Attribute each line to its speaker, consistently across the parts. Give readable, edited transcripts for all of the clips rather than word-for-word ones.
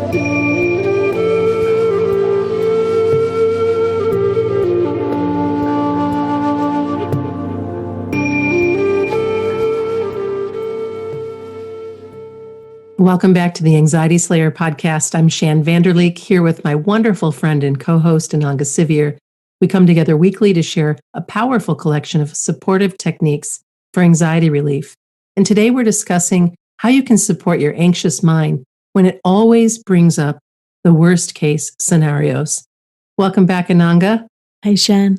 Speaker 1: Welcome back to the Anxiety Slayer podcast. I'm Shan Vanderleek here with my wonderful friend and co-host Ananga Sivyer. We come together weekly to share a powerful collection of supportive techniques for anxiety relief. And today we're discussing how you can support your anxious mind when it always brings up the worst case scenarios. Welcome back, Ananga.
Speaker 2: Hey, Shan.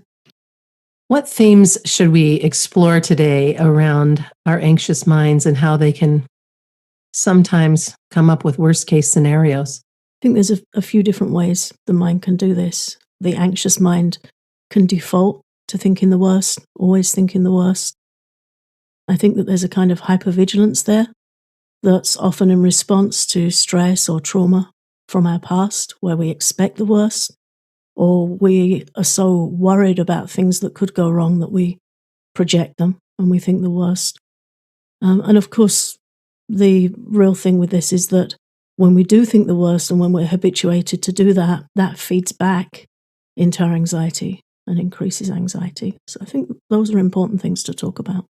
Speaker 1: What themes should we explore today around our anxious minds and how they can sometimes come up with worst case scenarios?
Speaker 2: I think there's a few different ways the mind can do this. The anxious mind can default to thinking the worst, always thinking the worst. I think that there's a kind of hypervigilance there that's often in response to stress or trauma from our past, where we expect the worst, or we are so worried about things that could go wrong that we project them and we think the worst. And of course, the real thing with this is that when we do think the worst and when we're habituated to do that, that feeds back into our anxiety and increases anxiety. So I think those are important things to talk about.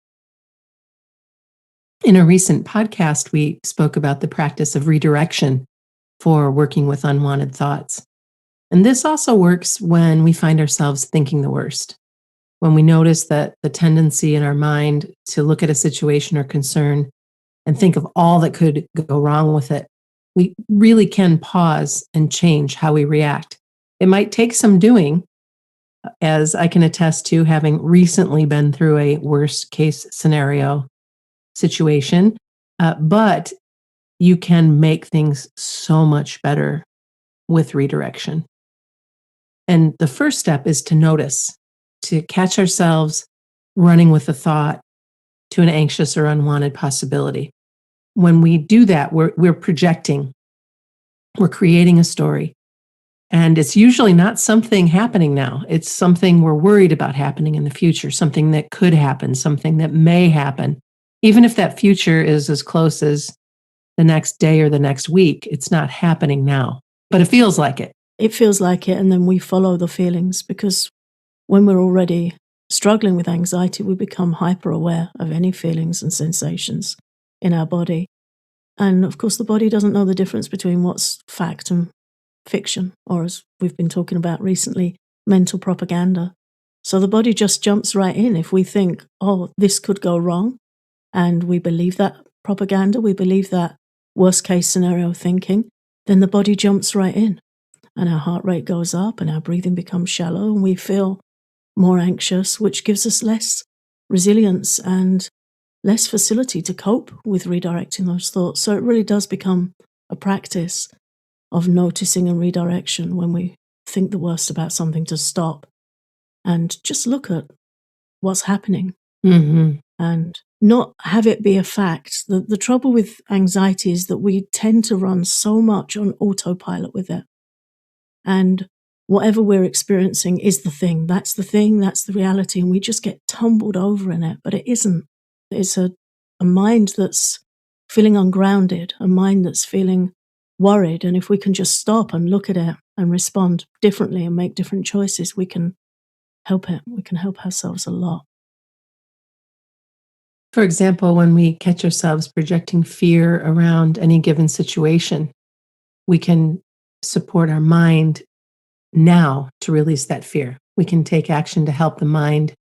Speaker 1: In a recent podcast, we spoke about the practice of redirection for working with unwanted thoughts. And this also works when we find ourselves thinking the worst. When we notice that the tendency in our mind to look at a situation or concern and think of all that could go wrong with it, we really can pause and change how we react. It might take some doing, as I can attest to having recently been through a worst case scenario situation, but you can make things so much better with redirection. And the first step is to notice, to catch ourselves running with a thought to an anxious or unwanted possibility. When we do that, we're projecting, we're creating a story. And it's usually not something happening now. It's something we're worried about happening in the future, something that could happen, something that may happen. Even if that future is as close as the next day or the next week, it's not happening now, but it feels like it.
Speaker 2: It feels like it, and then we follow the feelings, because when we're already struggling with anxiety, we become hyper aware of any feelings and sensations in our body. And of course, the body doesn't know the difference between what's fact and fiction, or as we've been talking about recently, mental propaganda. So the body just jumps right in. If we think, oh, this could go wrong, and we believe that propaganda, we believe that worst case scenario thinking, then the body jumps right in. And our heart rate goes up and our breathing becomes shallow and we feel more anxious, which gives us less resilience and less facility to cope with redirecting those thoughts. So it really does become a practice of noticing and redirection when we think the worst about something, to stop and just look at what's happening and not have it be a fact. The trouble with anxiety is that we tend to run so much on autopilot with it. And whatever we're experiencing is the thing, that's the reality, and we just get tumbled over in it. But it isn't. It's a mind that's feeling ungrounded, a mind that's feeling worried. And if we can just stop and look at it and respond differently and make different choices, we can help it. We can help ourselves a lot.
Speaker 1: For example, when we catch ourselves projecting fear around any given situation, we can support our mind now to release that fear. We can take action to help the mind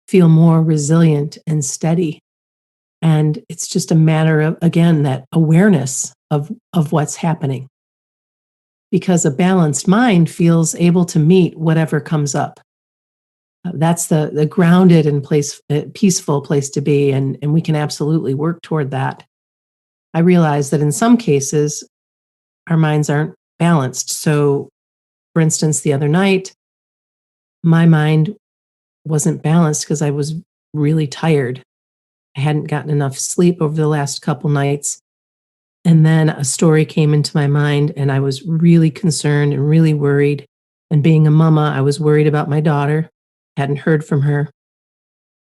Speaker 1: feel more resilient and steady. And it's just a matter of, again, that awareness of what's happening. Because a balanced mind feels able to meet whatever comes up. That's the grounded and peaceful place to be, and we can absolutely work toward that. I realize that in some cases, our minds aren't balanced. So, for instance, the other night, my mind wasn't balanced because I was really tired. I hadn't gotten enough sleep over the last couple nights. And then a story came into my mind, and I was really concerned and really worried. And being a mama, I was worried about my daughter. Hadn't heard from her.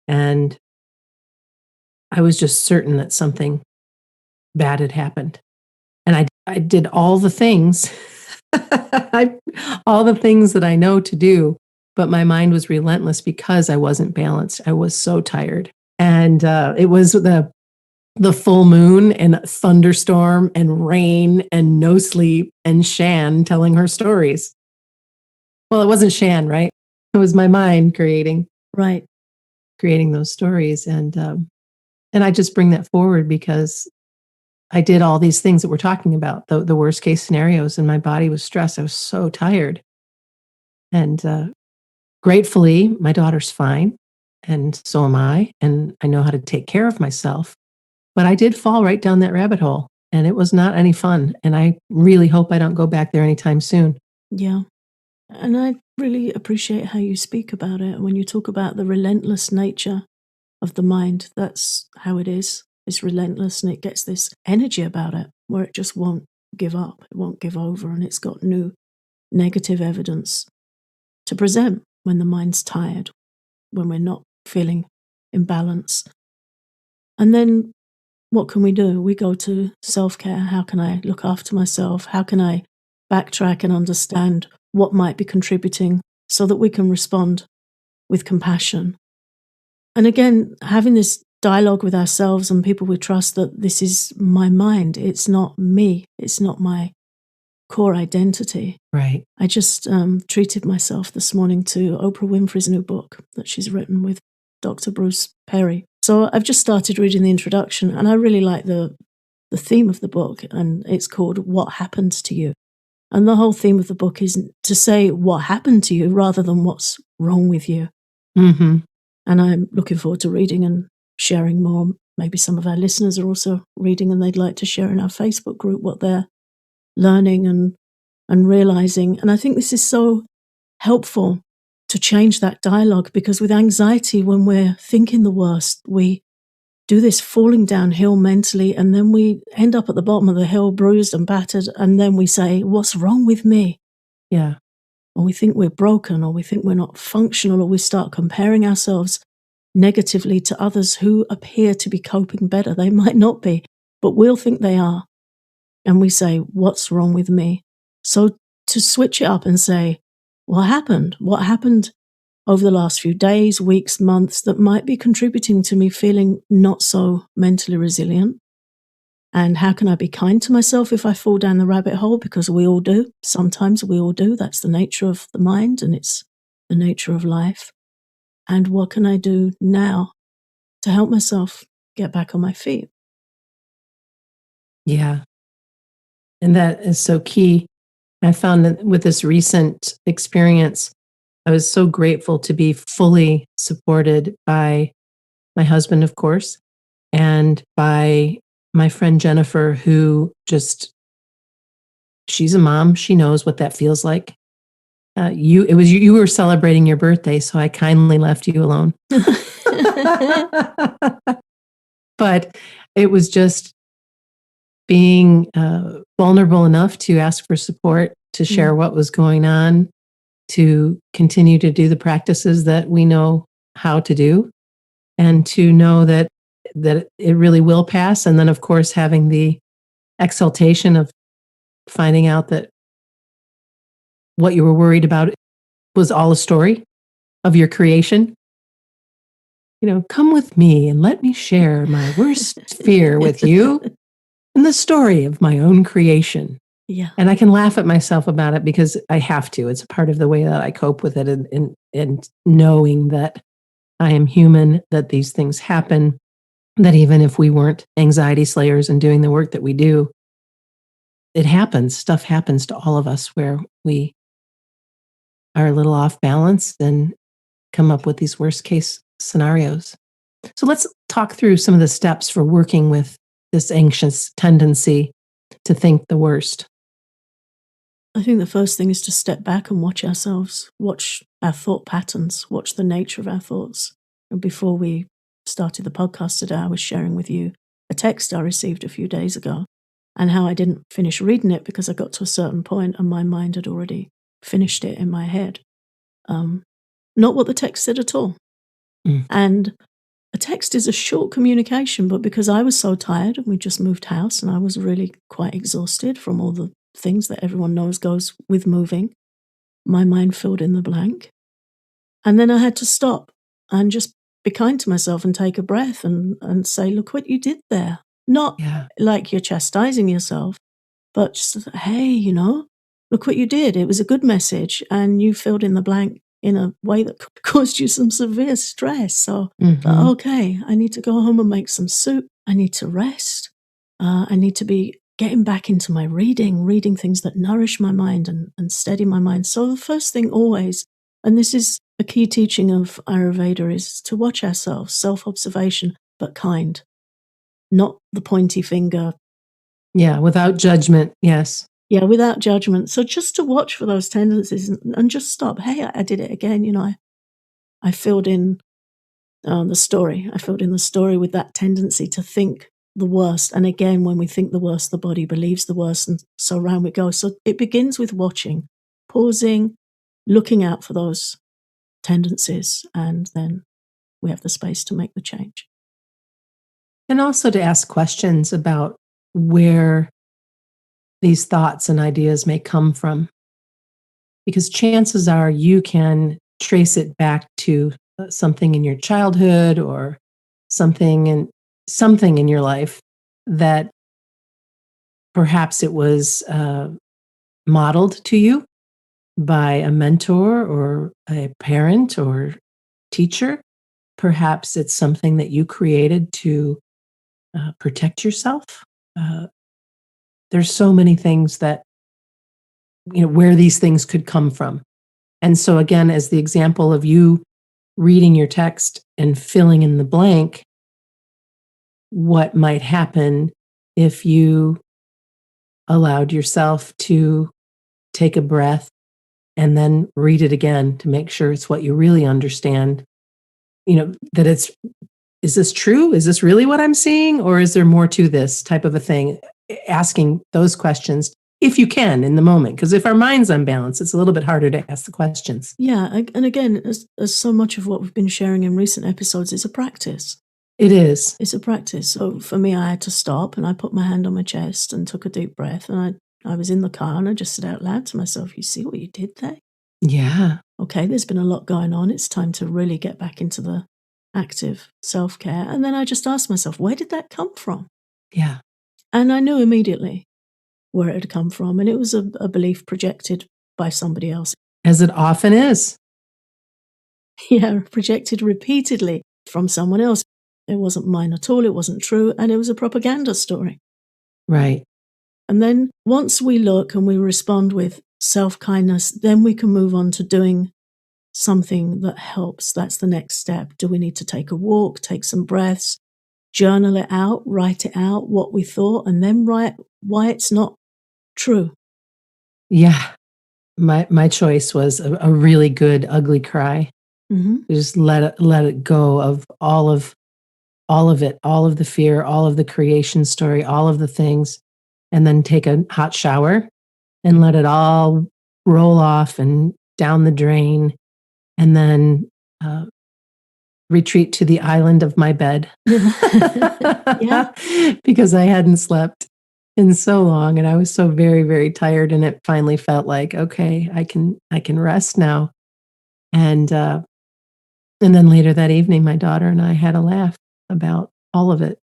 Speaker 1: And I was just certain that something bad had happened. And I did all the things, all the things that I know to do, but my mind was relentless because I wasn't balanced. I was so tired. And it was the full moon and thunderstorm and rain and no sleep and Shan telling her stories. Well, it wasn't Shan, right? It was my mind creating
Speaker 2: Right.
Speaker 1: those stories. And I just bring that forward because I did all these things that we're talking about, the worst case scenarios, and my body was stressed. I was so tired. And gratefully, my daughter's fine, and so am I, and I know how to take care of myself. But I did fall right down that rabbit hole, and it was not any fun. And I really hope I don't go back there anytime soon.
Speaker 2: Yeah. And I really appreciate how you speak about it. When you talk about the relentless nature of the mind, that's how it is. It's relentless and it gets this energy about it where it just won't give up, it won't give over, and it's got new negative evidence to present when the mind's tired, when we're not feeling in balance. And then what can we do? We go to self-care. How can I look after myself? How can I backtrack and understand what might be contributing so that we can respond with compassion? And again, having this dialogue with ourselves and people we trust that this is my mind. It's not me. It's not my core identity.
Speaker 1: Right.
Speaker 2: I just treated myself this morning to Oprah Winfrey's new book that she's written with Dr. Bruce Perry. So I've just started reading the introduction, and I really like the theme of the book, and it's called What Happened to You. And the whole theme of the book is to say what happened to you rather than what's wrong with you.
Speaker 1: Mm-hmm.
Speaker 2: And I'm looking forward to reading and sharing more. Maybe some of our listeners are also reading and they'd like to share in our Facebook group what they're learning and realizing. And I think this is so helpful to change that dialogue, because with anxiety, when we're thinking the worst, we do this falling downhill mentally, and then we end up at the bottom of the hill, bruised and battered, and then we say, what's wrong with me?
Speaker 1: Yeah.
Speaker 2: Or we think we're broken, or we think we're not functional, or we start comparing ourselves negatively to others who appear to be coping better. They might not be, but we'll think they are. And we say, what's wrong with me? So to switch it up and say, what happened? What happened over the last few days, weeks, months that might be contributing to me feeling not so mentally resilient? And how can I be kind to myself if I fall down the rabbit hole? Because we all do. Sometimes we all do. That's the nature of the mind, and it's the nature of life. And what can I do now to help myself get back on my feet?
Speaker 1: Yeah. And that is so key. I found that with this recent experience, I was so grateful to be fully supported by my husband, of course, and by my friend Jennifer, who she's a mom. She knows what that feels like. You were celebrating your birthday, so I kindly left you alone. But it was just being vulnerable enough to ask for support, to share what was going on, to continue to do the practices that we know how to do, and to know that it really will pass. And then, of course, having the exaltation of finding out that what you were worried about was all a story of your creation. Come with me and let me share my worst fear with you and the story of my own creation.
Speaker 2: Yeah.
Speaker 1: And I can laugh at myself about it because I have to. It's part of the way that I cope with it, and knowing that I am human, that these things happen, that even if we weren't anxiety slayers and doing the work that we do, it happens. Stuff happens to all of us where we are a little off balance and come up with these worst case scenarios. So let's talk through some of the steps for working with this anxious tendency to think the worst.
Speaker 2: I think the first thing is to step back and watch ourselves, watch our thought patterns, watch the nature of our thoughts. And before we started the podcast today, I was sharing with you a text I received a few days ago, and how I didn't finish reading it because I got to a certain point and my mind had already finished it in my head. Not what the text said at all. And a text is a short communication, but because I was so tired and we just moved house and I was really quite exhausted from all the things that everyone knows goes with moving, my mind filled in the blank. And then I had to stop and just be kind to myself and take a breath and say, look what you did there. Not
Speaker 1: Yeah.
Speaker 2: like you're chastising yourself, but just, hey, look what you did. It was a good message and you filled in the blank in a way that could cause you some severe stress. So,
Speaker 1: Mhm.
Speaker 2: okay, I need to go home and make some soup. I need to rest. I need to be getting back into my reading things that nourish my mind and steady my mind. So the first thing always, and this is a key teaching of Ayurveda, is to watch ourselves, self-observation, but kind, not the pointy finger.
Speaker 1: Yeah, without judgment. Yes.
Speaker 2: Yeah, without judgment. So just to watch for those tendencies and just stop. Hey, I did it again. I filled in the story. I filled in the story with that tendency to think the worst. And again, when we think the worst, the body believes the worst. And so round we go. So it begins with watching, pausing, looking out for those tendencies. And then we have the space to make the change.
Speaker 1: And also to ask questions about where these thoughts and ideas may come from. Because chances are you can trace it back to something in your childhood or something in your life that perhaps it was modeled to you by a mentor or a parent or teacher. Perhaps it's something that you created to protect yourself. Uh, there's so many things that, where these things could come from. And so, again, as the example of you reading your text and filling in the blank, what might happen if you allowed yourself to take a breath and then read it again to make sure it's what you really understand, that is this true? Is this really what I'm seeing? Or is there more to this type of a thing? Asking those questions if you can in the moment. Because if our mind's unbalanced, it's a little bit harder to ask the questions.
Speaker 2: Yeah. And again, as so much of what we've been sharing in recent episodes is a practice.
Speaker 1: It is.
Speaker 2: It's a practice. So for me, I had to stop and I put my hand on my chest and took a deep breath. And I was in the car and I just said out loud to myself, you see what you did there?
Speaker 1: Yeah.
Speaker 2: Okay, there's been a lot going on. It's time to really get back into the active self-care. And then I just asked myself, where did that come from?
Speaker 1: Yeah.
Speaker 2: And I knew immediately where it had come from. And it was a belief projected by somebody else.
Speaker 1: As it often is.
Speaker 2: Yeah, projected repeatedly from someone else. It wasn't mine at all. It wasn't true. And it was a propaganda story.
Speaker 1: Right.
Speaker 2: And then once we look and we respond with self-kindness, then we can move on to doing something that helps. That's the next step. Do we need to take a walk, take some breaths, journal it out, write it out, what we thought, and then write why it's not true?
Speaker 1: Yeah. My choice was a really good ugly cry.
Speaker 2: Mm-hmm.
Speaker 1: Just let it go of all of it, all of the fear, all of the creation story, all of the things, and then take a hot shower and let it all roll off and down the drain, and then retreat to the island of my bed.
Speaker 2: Yeah.
Speaker 1: Because I hadn't slept in so long and I was so very, very tired, and it finally felt like, okay, I can rest now. And then later that evening, my daughter and I had a laugh about all of it,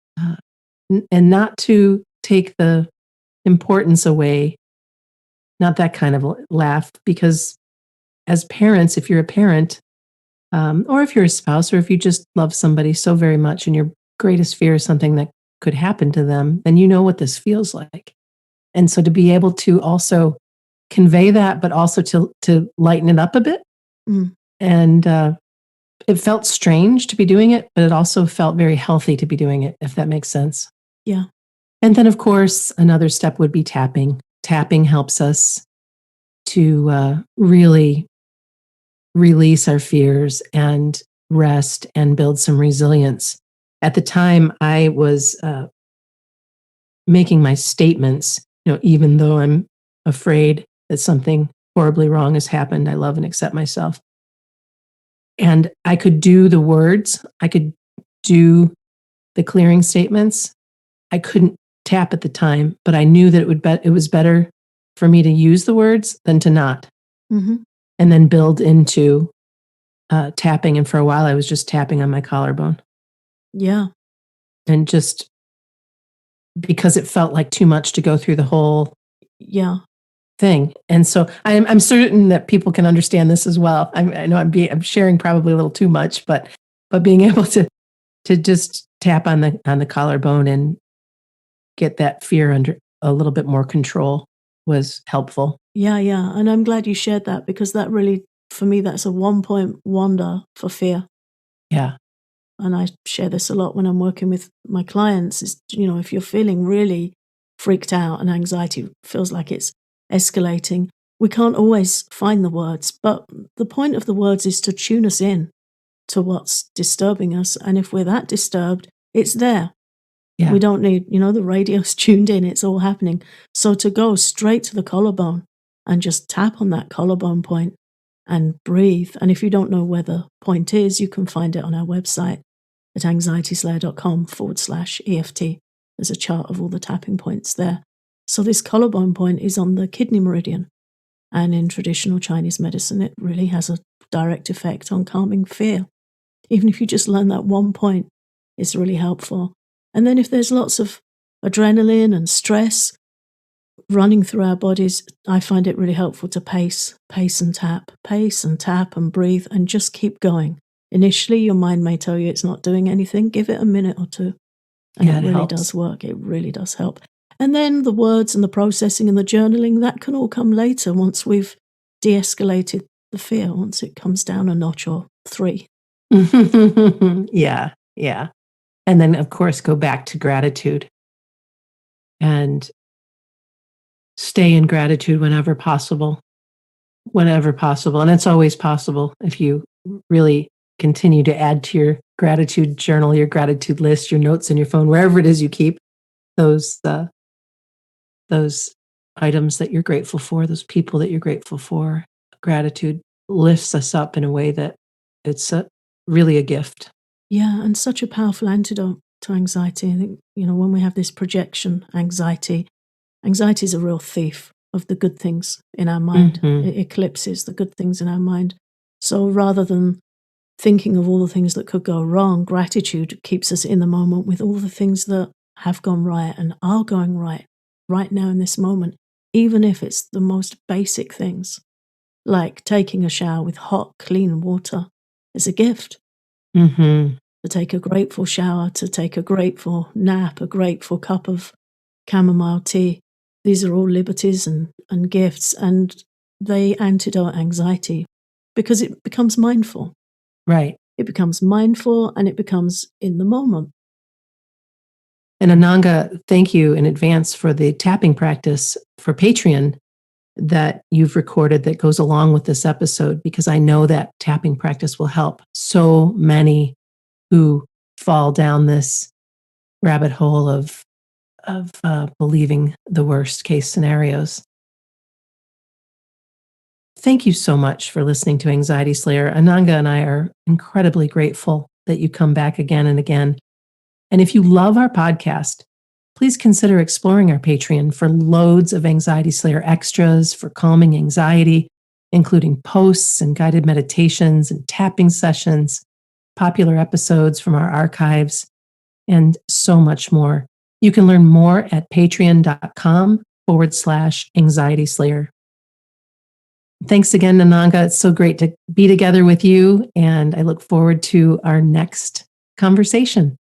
Speaker 1: and not to take the importance away, not that kind of laugh, because as parents, if you're a parent, or if you're a spouse, or if you just love somebody so very much and your greatest fear is something that could happen to them, then you know what this feels like. And so to be able to also convey that, but also to lighten it up a bit.
Speaker 2: Mm.
Speaker 1: And it felt strange to be doing it, but it also felt very healthy to be doing it, if that makes sense.
Speaker 2: Yeah.
Speaker 1: And then, of course, another step would be tapping. Tapping helps us to really release our fears and rest and build some resilience. At the time, I was making my statements, even though I'm afraid that something horribly wrong has happened, I love and accept myself. And I could do the words. I could do the clearing statements. I couldn't tap at the time, but I knew that it was better for me to use the words than to not,
Speaker 2: Mm-hmm.
Speaker 1: and then build into tapping. And for a while, I was just tapping on my collarbone,
Speaker 2: Yeah.
Speaker 1: and just because it felt like too much to go through the whole
Speaker 2: Yeah.
Speaker 1: thing. And so I'm certain that people can understand this as well. I know I'm sharing probably a little too much, but being able to just tap on the collarbone and get that fear under a little bit more control was helpful.
Speaker 2: Yeah. Yeah. And I'm glad you shared that, because that really, for me, that's a 1-point wonder for fear.
Speaker 1: Yeah.
Speaker 2: And I share this a lot when I'm working with my clients, is, if you're feeling really freaked out and anxiety feels like it's escalating, we can't always find the words. But the point of the words is to tune us in to what's disturbing us. And if we're that disturbed, it's there.
Speaker 1: Yeah.
Speaker 2: We don't need, the radio's tuned in, it's all happening. So to go straight to the collarbone and just tap on that collarbone point and breathe. And if you don't know where the point is, you can find it on our website at anxietyslayer.com/EFT. There's a chart of all the tapping points there. So this collarbone point is on the kidney meridian. And in traditional Chinese medicine, it really has a direct effect on calming fear. Even if you just learn that one point, it's really helpful. And then if there's lots of adrenaline and stress running through our bodies, I find it really helpful to pace and tap and breathe, and just keep going. Initially, your mind may tell you it's not doing anything. Give it a minute or two. And
Speaker 1: Yeah,
Speaker 2: it
Speaker 1: it
Speaker 2: really
Speaker 1: helps.
Speaker 2: does work. It really does help. And then the words and the processing and the journaling, that can all come later once we've de-escalated the fear, once it comes down a notch or 3.
Speaker 1: Yeah. Yeah. And then, of course, go back to gratitude and stay in gratitude whenever possible. And it's always possible if you really continue to add to your gratitude journal, your gratitude list, your notes in your phone, wherever it is you keep those items that you're grateful for, those people that you're grateful for. Gratitude lifts us up in a way that it's really a gift.
Speaker 2: Yeah, and such a powerful antidote to anxiety. I think, when we have this projection anxiety is a real thief of the good things in our mind.
Speaker 1: Mhm.
Speaker 2: It eclipses the good things in our mind. So rather than thinking of all the things that could go wrong, gratitude keeps us in the moment with all the things that have gone right and are going right now in this moment, even if it's the most basic things, like taking a shower with hot, clean water is a gift.
Speaker 1: Mhm.
Speaker 2: To take a grateful shower, to take a grateful nap, a grateful cup of chamomile tea. These are all liberties and gifts, and they antidote anxiety because it becomes mindful.
Speaker 1: Right.
Speaker 2: It becomes mindful and it becomes in the moment.
Speaker 1: And Ananga, thank you in advance for the tapping practice for Patreon that you've recorded that goes along with this episode, because I know that tapping practice will help so many who fall down this rabbit hole of believing the worst case scenarios. Thank you so much for listening to Anxiety Slayer. Ananga and I are incredibly grateful that you come back again and again. And if you love our podcast, please consider exploring our Patreon for loads of Anxiety Slayer extras for calming anxiety, including posts and guided meditations and tapping sessions, popular episodes from our archives, and so much more. You can learn more at patreon.com/Anxiety Slayer. Thanks again, Ananga. It's so great to be together with you, and I look forward to our next conversation.